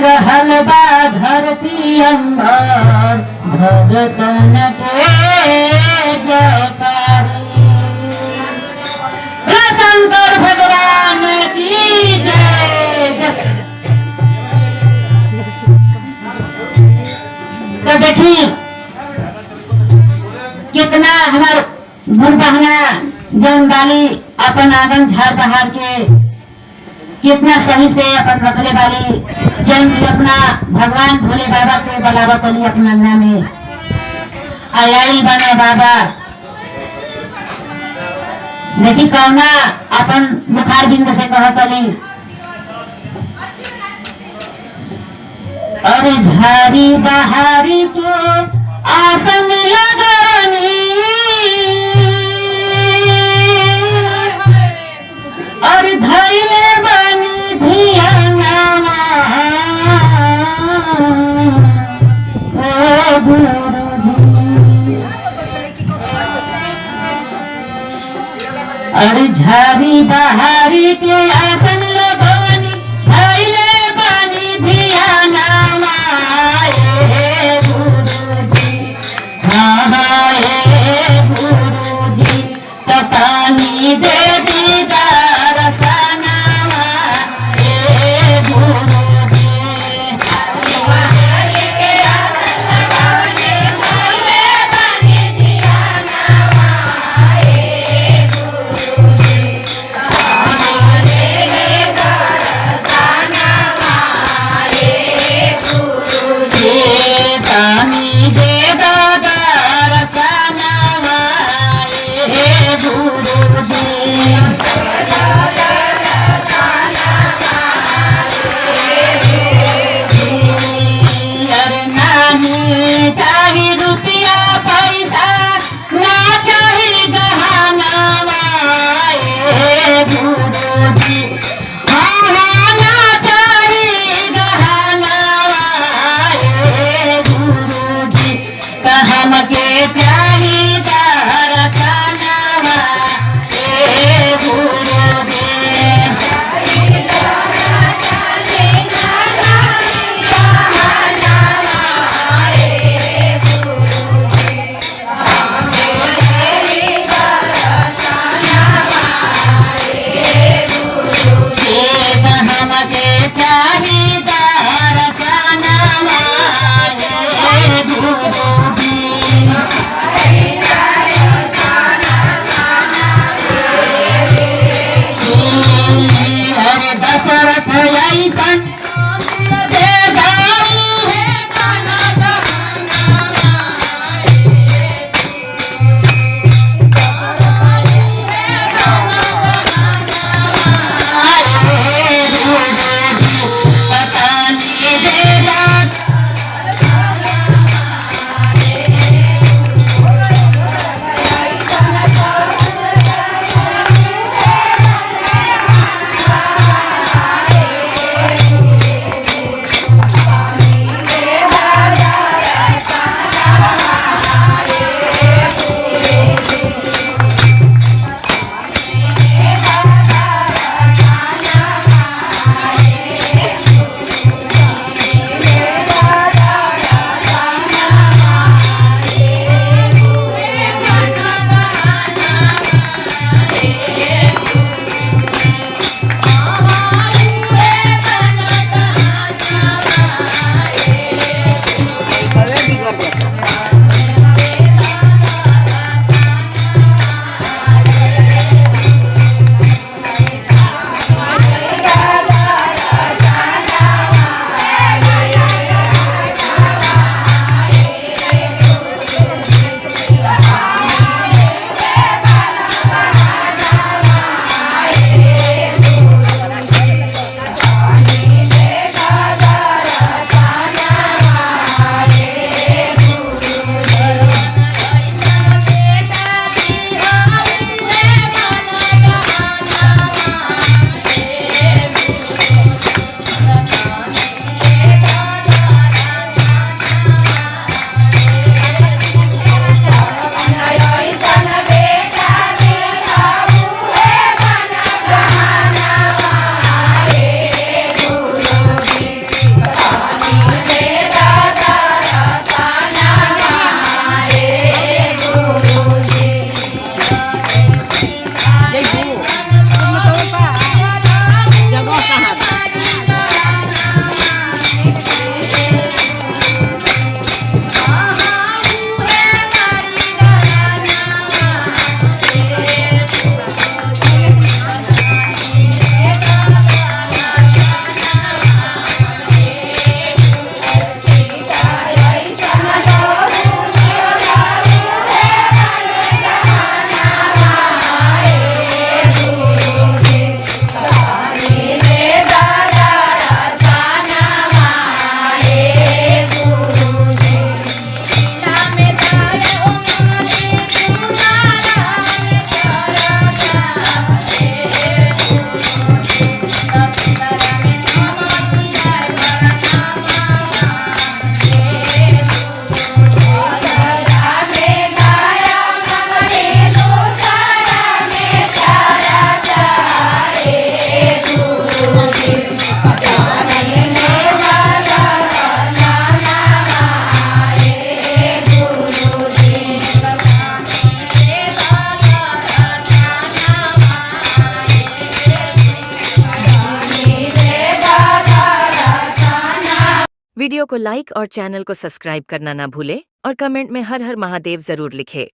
रहल बा धरती अंबर भगतन के जयकारी। शंकर भगवान की जय। तो देखिए कितना हमार भूल बहना जौन बाली अपन आंगन झाड़ बहार के कितना सही से अपन रखले वाली जौन भी अपना भगवान भोले बाबा के बलावा कली अपना अंगना में आयाई बने बाबा। देखी कौना अपन मुखार बिंद से कहतली अरे झाड़ी बहारी के आसन लगानी और धैले बनी धियाना ओ गुरुजी। अरे झाड़ी बहारी के आसन लगनी धैले बनी धियाना गुरुजी। हाँ हाँ गुरुजी तकानी दे वीडियो को लाइक और चैनल को सब्सक्राइब करना ना भूले और कमेंट में हर हर महादेव जरूर लिखे।